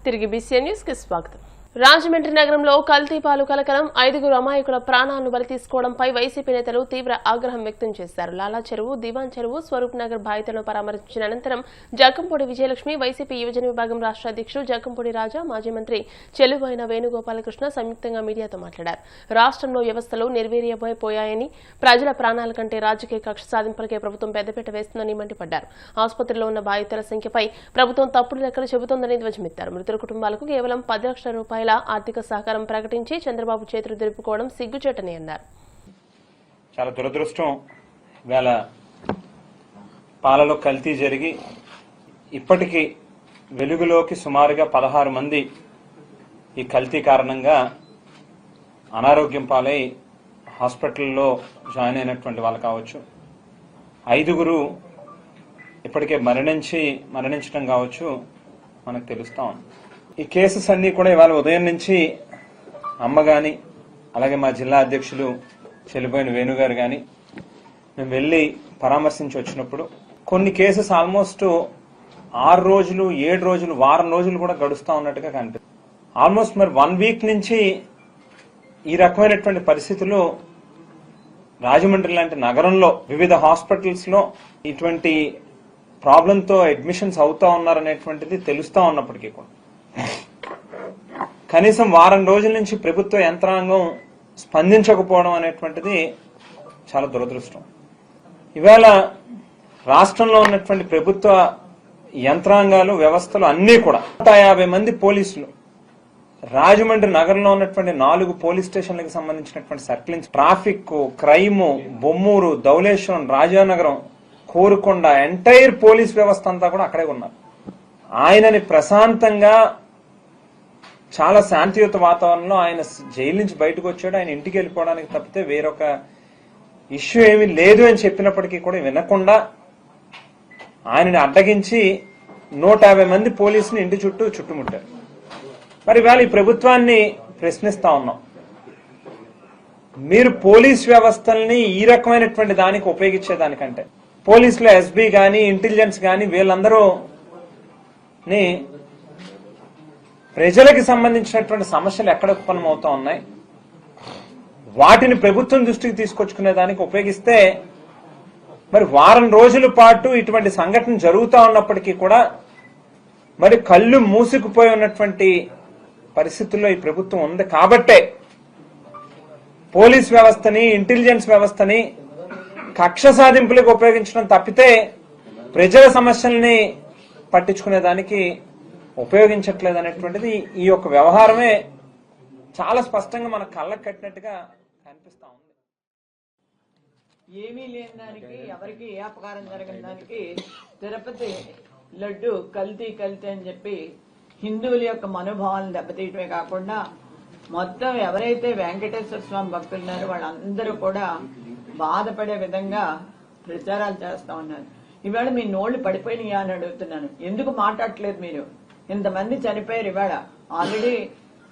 తిరిగి BCN news కి స్వాగతం. రాజమండ్రి నగరంలో కల్తీ పాలు కలకలం 5గురు అమాయకుల ప్రాణాలను బలి తీసుకోవడంపై వైసీపీ నేతలు తీవ్ర ఆగ్రహం వ్యక్తం చేశారు. లాలా చెరువు, దివాన్ చెరువు, స్వరూప్ నగర్ బాధితులను పరామర్శించిన అనంతరం జక్కంపూడి విజయలక్ష్మి, వైసీపీ యువజన విభాగం రాష్ట్ర అధ్యక్షుడు జక్కంపూడి రాజా, మాజీ మంత్రి చెలుబోయిన వేణుగోపాలకృష్ణ సంయుక్తంగా మీడియాతో మాట్లాడారు. రాష్ట్రంలో వ్యవస్థలు నిర్వీర్యమైపోయాయని, ప్రజల ప్రాణాల కంటే రాజకీయ కక్ష సాధింపులకే ప్రభుత్వం పెద్దపీట వేస్తుందని మండిపడ్డారు. ఆసుపత్రిలో ఉన్న బాధితుల సంఖ్యపై ప్రభుత్వం తప్పుడు లెక్కలు చెబుతోందని ధ్వజమెత్తారు. మృతుల కుటుంబాలకు కేవలం 10 లక్షల రూపాయల ఆర్థిక సహకారం ప్రకటించి చంద్రబాబు చేతులు దులుపుకోవడం సిగ్గుచేటని అన్నారు. చాలా దురదృష్టం. వేళ పాలలో కల్తీ జరిగి ఇప్పటికీ వెలుగులోకి సుమారుగా 16 మంది ఈ కల్తీ కారణంగా అనారోగ్యం పాలై హాస్పిటల్లో జాయిన్ అయినటువంటి వాళ్ళు కావచ్చు. 5గురు ఇప్పటికే మరణించడం కావచ్చు మనకు తెలుస్తా ఉంది. ఈ కేసెస్ అన్నీ కూడా ఇవాళ ఉదయం నుంచి అమ్మ కానీ, అలాగే మా జిల్లా అధ్యక్షులు చెల్లిపోయిన వేణుగారు కానీ మేము వెళ్ళి పరామర్శించి వచ్చినప్పుడు కొన్ని కేసెస్ ఆల్మోస్ట్ 6 రోజులు, 7 రోజులు, వారం రోజులు కూడా గడుస్తూ ఉన్నట్టుగా కనిపిస్తుంది. ఆల్మోస్ట్ మరి 1 వీక్ నుంచి ఈ రకమైనటువంటి పరిస్థితులు రాజమండ్రి లాంటి నగరంలో వివిధ హాస్పిటల్స్ లో ఇటువంటి ప్రాబ్లంతో అడ్మిషన్స్ అవుతా ఉన్నారనేటువంటిది తెలుస్తా ఉన్నప్పటికీ కూడా కనీసం వారం రోజుల నుంచి ప్రభుత్వ యంత్రాంగం స్పందించకపోవడం అనేటువంటిది చాలా దురదృష్టం. ఇవాళ రాష్ట్రంలో ఉన్నటువంటి ప్రభుత్వ యంత్రాంగాలు, వ్యవస్థలు అన్నీ కూడా 150 మంది పోలీసులు రాజమండ్రి నగరంలో ఉన్నటువంటి 4 పోలీస్ స్టేషన్లకు సంబంధించినటువంటి circle, traffic, crime, Bommuru, Dhavaleswaram, Rajanagaram, Korukonda, entire police వ్యవస్థ అంతా కూడా అక్కడే ఉన్నారు. ఆయనని ప్రశాంతంగా చాలా శాంతియుత వాతావరణంలో ఆయన జైలు నుంచి బయటకు వచ్చాడు. ఆయన ఇంటికి వెళ్ళిపోవడానికి తప్పితే వేరొక ఇష్యూ ఏమీ లేదు అని చెప్పినప్పటికీ కూడా వినకుండా ఆయనని అడ్డగించి 150 మంది పోలీసుని ఇంటి చుట్టూ చుట్టుముట్టారు. మరి ఇవాళ ఈ ప్రభుత్వాన్ని ప్రశ్నిస్తా ఉన్నాం. మీరు పోలీస్ వ్యవస్థల్ని ఈ రకమైనటువంటి దానికి ఉపయోగించేదానికంటే పోలీసులో ఎస్బీ గాని, ఇంటెలిజెన్స్ గాని వీళ్ళందరూ ప్రజలకు సంబంధించినటువంటి సమస్యలు ఎక్కడ ఉత్పన్నమవుతా ఉన్నాయి, వాటిని ప్రభుత్వం దృష్టికి తీసుకొచ్చుకునే దానికి ఉపయోగిస్తే మరి వారం రోజుల పాటు ఇటువంటి సంఘటన జరుగుతూ ఉన్నప్పటికీ కూడా మరి కళ్ళు మూసుకుపోయి ఉన్నటువంటి పరిస్థితుల్లో ఈ ప్రభుత్వం ఉంది. కాబట్టే పోలీస్ వ్యవస్థని, ఇంటెలిజెన్స్ వ్యవస్థని కక్ష సాధింపులకు ఉపయోగించడం తప్పితే ప్రజల సమస్యల్ని పట్టించుకునే దానికి ఉపయోగించట్లేదు అనేటువంటిది ఈ యొక్క వ్యవహారమే చాలా స్పష్టంగా మన కళ్ళకు కట్టినట్టుగా కనిపిస్తా ఉంది. ఏమీ లేని దానికి, ఎవరికి ఏ అపకారం జరగని దానికి తిరుపతి లడ్డు కల్తీ అని చెప్పి హిందువుల యొక్క మనోభావాలను దెబ్బతీయటమే కాకుండా మొత్తం ఎవరైతే వెంకటేశ్వర స్వామి భక్తులు ఉన్నారో వాళ్ళందరూ కూడా బాధపడే విధంగా ప్రచారాలు చేస్తా ఉన్నారు. ఇవాళ మీ నోళ్లు పడిపోయినాయా అని అడుగుతున్నాను. ఎందుకు మాట్లాడట్లేదు మీరు? ఇంతమంది చనిపోయారు. ఇవాళ ఆల్రెడీ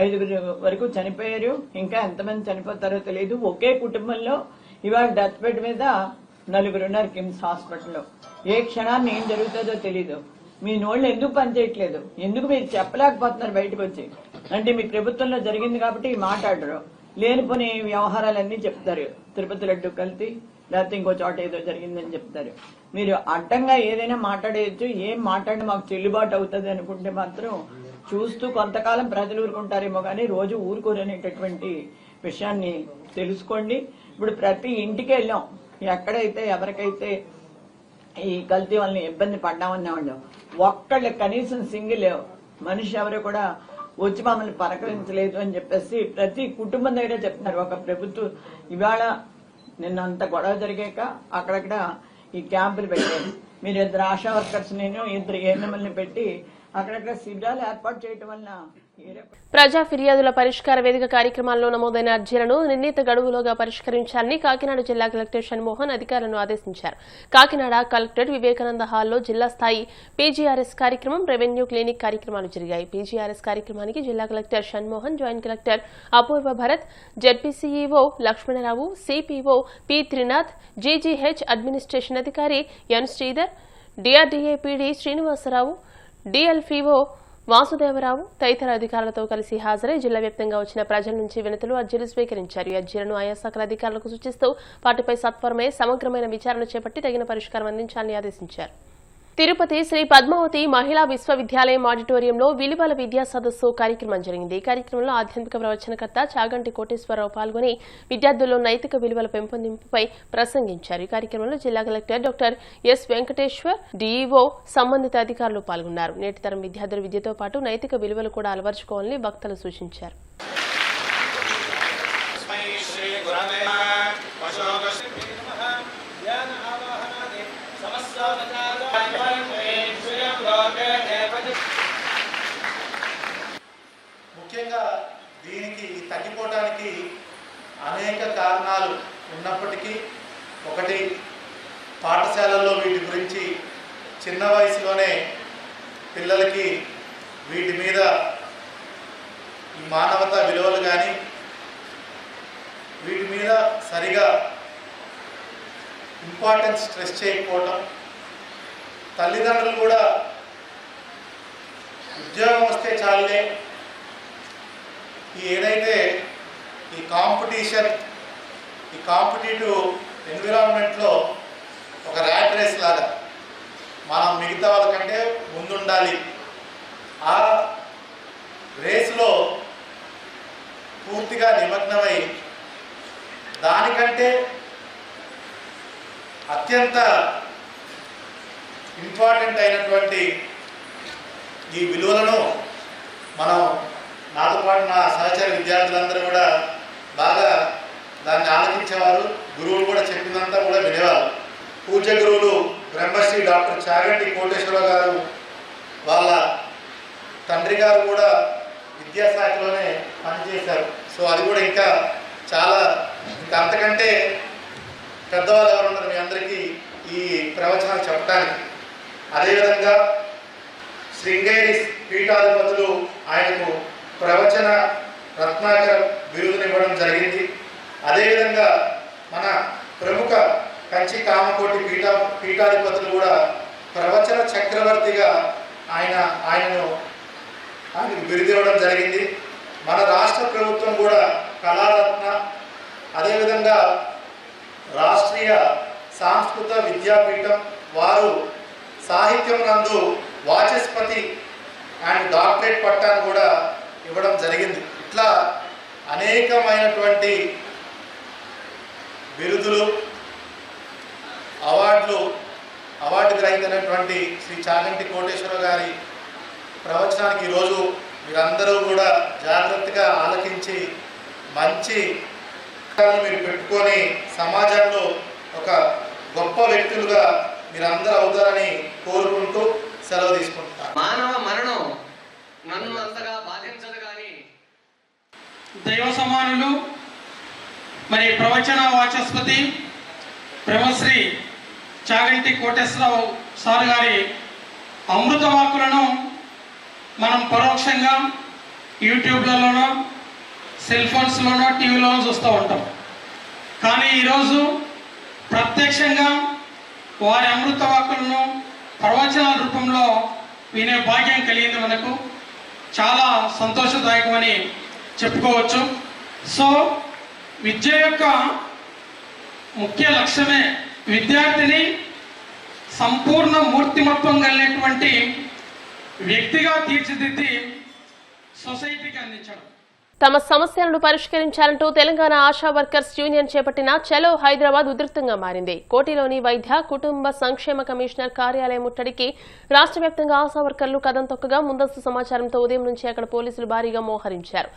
5గురు వరకు చనిపోయారు. ఇంకా ఎంతమంది చనిపోతారో తెలియదు. ఒకే కుటుంబంలో ఇవాళ డెత్ బెడ్ మీద 4 ఉన్నారు కిమ్స్ హాస్పిటల్లో. ఏ క్షణాన్ని ఏం జరుగుతుందో తెలీదు. మీ నోళ్లు ఎందుకు పనిచేయట్లేదు? ఎందుకు మీరు చెప్పలేకపోతున్నారు బయటకు వచ్చి? అంటే మీ ప్రభుత్వంలో జరిగింది కాబట్టి మాట్లాడరు, లేనిపోని వ్యవహారాలన్నీ చెప్తారు. తిరుపతి లడ్డు కల్తీ, లేకపోతే ఇంకో చోట ఏదో జరిగిందని చెప్తారు. మీరు అడ్డంగా ఏదైనా మాట్లాడేయచ్చు. ఏం మాట్లాడి మాకు చెల్లుబాటు అవుతుంది అనుకుంటే మాత్రం చూస్తూ కొంతకాలం ప్రజలు ఊరుకుంటారేమో కానీ రోజు ఊరుకోరనేటటువంటి విషయాన్ని తెలుసుకోండి. ఇప్పుడు ప్రతి ఇంటికి వెళ్ళాం. ఎక్కడైతే ఎవరికైతే ఈ కల్తీ వాళ్ళని ఇబ్బంది పడ్డామన్నామండి, ఒక్కళ్ళు కనీసం సింగిల్ మనిషి ఎవరు కూడా వచ్చి మమ్మల్ని పలకరించలేదు అని చెప్పేసి ప్రతి కుటుంబం దగ్గర చెప్తున్నారు. ఒక ప్రభుత్వం ఇవాళ నిన్నంత గొడవ జరిగాక అక్కడక్కడ ఈ క్యాంపులు పెట్టారు. మీరు 2 ఆశా వర్కర్స్, నేను 2 ఏఎన్ఎంఎల్ని పెట్టి అక్కడక్కడ శిబిరాలు ఏర్పాటు చేయటం వల్ల ప్రజా ఫిర్యాదుల పరిష్కార వేదిక కార్యక్రమాల్లో నమోదైన అర్జీలను నిర్ణీత గడువులోగా పరిష్కరించాలని కాకినాడ జిల్లా కలెక్టర్ షణ్మోహన్ అధికారులను ఆదేశించారు. కాకినాడ కలెక్టరేట్ వివేకానంద హాల్లో జిల్లా స్థాయి పీజీఆర్ఎస్ కార్యక్రమం, రెవెన్యూ క్లినిక్ కార్యక్రమాలు జరిగాయి. పీజీఆర్ఎస్ కార్యక్రమానికి జిల్లా collector Shanmohan, joint collector Apoorva Bharat, ZP CEO Lakshmana Rao, CPO P Trinath, GGH administration అధికారి N Sridhar, DRDA PD Srinivasa Rao, DLPO Vasudeva Rao తదితర అధికారులతో కలిసి హాజరై జిల్లా వ్యాప్తంగా వచ్చిన ప్రజల నుంచి వినతులు అర్జీలు స్వీకరించారు. ఈ అర్జీలను ఆయా శాఖల అధికారులకు సూచిస్తూ వాటిపై సత్వరమే సమగ్రమైన విచారణ చేపట్టి తగిన పరిష్కారం అందించాలని ఆదేశించారు. తిరుపతి శ్రీ పద్మావతి మహిళా విశ్వవిద్యాలయం ఆడిటోరియంలో విలువల విద్యా సదస్సు కార్యక్రమం జరిగింది. ఈ కార్యక్రమంలో ఆధ్యాత్మిక ప్రవచనకర్త చాగంటి కోటేశ్వరరావు పాల్గొని విద్యార్థుల్లో నైతిక విలువల పెంపొందింపుపై ప్రసంగించారు. ఈ కార్యక్రమంలో జిల్లా collector doctor yes Venkateshwar, DEO, సంబంధిత అధికారులు పాల్గొన్నారు. నేటి తరం విద్యార్థుల విద్యతో పాటు నైతిక విలువలు కూడా అలవర్చుకోవాలని వక్తలు సూచించారు. ముఖ్యంగా దీనికి తగ్గిపోవడానికి అనేక కారణాలు ఉన్నప్పటికీ, ఒకటి పాఠశాలల్లో వీటి గురించి చిన్న వయసులోనే పిల్లలకి వీటి మీద ఈ మానవతా విలువలు కానీ వీటి మీద సరిగా ఇంపార్టెన్స్ స్ట్రెస్ చేయకపోవటం, తల్లిదండ్రులు కూడా ఉద్యోగం వస్తే చాలే ఏదైతే ఈ కాంపిటేటివ్ ఎన్విరాన్మెంట్లో ఒక ర్యాట్ రేస్ లాగా మనం మిగతా వాళ్ళకంటే ముందుండాలి, ఆ రేసులో పూర్తిగా నిమగ్నమై దానికంటే అత్యంత ఇంపార్టెంట్ అయినటువంటి ఈ విలువలను మనం నాతో పాటు నా సహచర విద్యార్థులందరూ కూడా బాగా దాన్ని ఆలోచించేవారు. గురువులు కూడా చెప్పినంతా కూడా వినేవారు. పూజ్య గురువులు బ్రహ్మశ్రీ డాక్టర్ చాగంటి కోటేశ్వరరావు గారు, వాళ్ళ తండ్రి గారు కూడా విద్యాశాఖలోనే పనిచేశారు. సో అది కూడా ఇంకా చాలా అంతకంటే పెద్దవాళ్ళు ఎవరు ఉన్నారు మీ అందరికీ ఈ ప్రవచనాలు చెప్పడానికి. అదేవిధంగా శృంగేరి పీఠాధిపతులు ఆయనకు ప్రవచన రత్నాకర బిరుదునివ్వడం జరిగింది. అదేవిధంగా మన ప్రముఖ కంచి కామకోటి పీఠాధిపతులు కూడా ప్రవచన చక్రవర్తిగా ఆయనకు బిరుదివ్వడం జరిగింది. మన రాష్ట్ర ప్రభుత్వం కూడా కళారత్న, అదేవిధంగా రాష్ట్రీయ సాంస్కృత విద్యాపీఠం వారు సాహిత్యం నందు వాచస్పతి అండ్ డాక్టరేట్ పట్టాను కూడా ఇవ్వడం జరిగింది. ఇట్లా అనేకమైనటువంటి బిరుదులు, అవార్డు గ్రహీతైనటువంటి శ్రీ చాగంటి కోటేశ్వరరావు గారి ప్రవచనానికి ఈరోజు మీరందరూ కూడా జాగ్రత్తగా ఆలకించి మంచి మీరు పెట్టుకొని సమాజంలో ఒక గొప్ప వ్యక్తులుగా మీరందరూ అవుతారని కోరుకుంటూ సెలవు తీసుకుంటున్నాను. మానవ మరణం నన్ను అంతగా బాధించదు కానీ దైవ సమానులు మరి ప్రవచన వాచస్పతి బ్రహ్మశ్రీ చాగంటి కోటేశ్వరరావు సార్ గారి అమృత వాక్కులను మనం పరోక్షంగా యూట్యూబ్లలోనో సెల్ ఫోన్స్లోనో టీవీలోనో చూస్తూ ఉంటాం. కానీ ఈరోజు ప్రత్యక్షంగా వారి అమృత వాక్కులను ప్రవచనాల రూపంలో వినే భాగ్యం కలిగింది. మనకు చాలా సంతోషదాయకమని చెప్పుకోవచ్చు. సో విద్య యొక్క ముఖ్య లక్ష్యమే విద్యార్థిని సంపూర్ణ మూర్తిమత్వం కలిగినటువంటి వ్యక్తిగా తీర్చిదిద్ది సొసైటీకి అందించడం. తమ సమస్యలను పరిష్కరించాలంటూ తెలంగాణ ఆశా వర్కర్స్ యూనియన్ చేపట్టిన చలో హైదరాబాద్ ఉధృతంగా మారింది. కోటిలోని వైద్య కుటుంబ సంక్షేమ కమిషనర్ కార్యాలయం ముట్టడికి రాష్ట్ర వ్యాప్తంగా ఆశా వర్కర్లు కదం తొక్కగా ముందస్తు సమాచారంతో ఉదయం నుంచి అక్కడ పోలీసులు భారీగా మోహరించారు.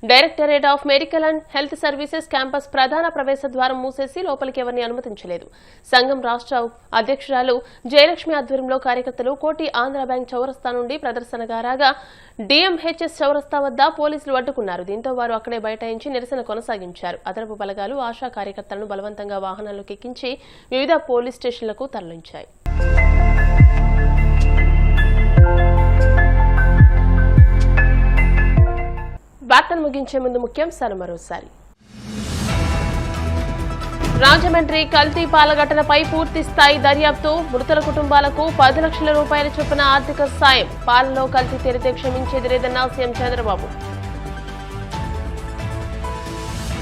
Directorate of medical and health services campus ప్రధాన ప్రవేశ ద్వారం మూసేసి లోపలికి ఎవరిని అనుమతించలేదు. సంఘం రాష్ట్ర అధ్యక్షురాలు జయలక్ష్మి ఆధ్వర్యంలో కార్యకర్తలు కోటి ఆంధ్ర బ్యాంక్ చౌరస్తా నుండి ప్రదర్శనగా రాగా డిఎంహెచ్ఎస్ చౌరస్తా వద్ద పోలీసులు అడ్డుకున్నారు. దీంతో వారు అక్కడే బైఠాయించి నిరసన కొనసాగించారు. అదనపు బలగాలు ఆశా కార్యకర్తలను బలవంతంగా వాహనాల్లోకి ఎక్కించి వివిధ పోలీస్ స్టేషన్లకు తరలించాయి. వార్తలు ముగించే ముందు ముఖ్యాంశాలు మరోసారి. రాజమండ్రి కల్తీ పాల ఘటనపై పూర్తి స్థాయి దర్యాప్తు, మృతుల కుటుంబాలకు 10 లక్షల రూపాయల చొప్పున ఆర్థిక సాయం, పాలలో కల్తీ తేలితే క్షమించేది లేదన్న సీఎం చంద్రబాబు.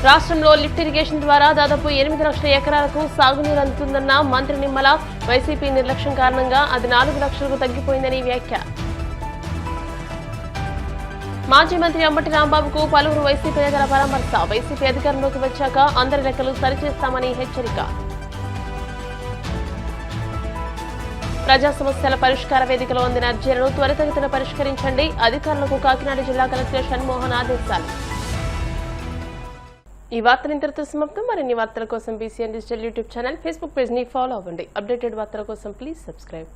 రాష్ట్రంలో లిఫ్ట్ ఇరిగేషన్ ద్వారా దాదాపు 8 లక్షల ఎకరాలకు సాగునీరు అందుతుందన్న మంత్రి నిమ్మల. వైసీపీ నిర్లక్ష్యం కారణంగా అది 4 లక్షలకు తగ్గిపోయిందని వ్యాఖ్య. మాజీ మంత్రి అంబటి రాంబాబుకు పలువురు వైసీపీ నేతల పరామర్శ. వైసీపీ అధికారంలోకి వచ్చాక అందరి లెక్కలు సరిచేస్తామని హెచ్చరిక. ప్రజా సమస్యల పరిష్కార వేదికలో అందిన అర్జీలను త్వరితగతిన పరిష్కరించండి, అధికారులకు కాకినాడ జిల్లా కలెక్టర్ షణ్మోహన్ ఆదేశాలు. ఈ వార్తలు ఇంతటితో సమాప్తం. మరిన్ని వార్తల కోసం BCN digital YouTube channel, Facebook page ని ఫాలో అవ్వండి. అప్డేటెడ్ వార్తల కోసం ప్లీజ్ సబ్స్క్రైబ్.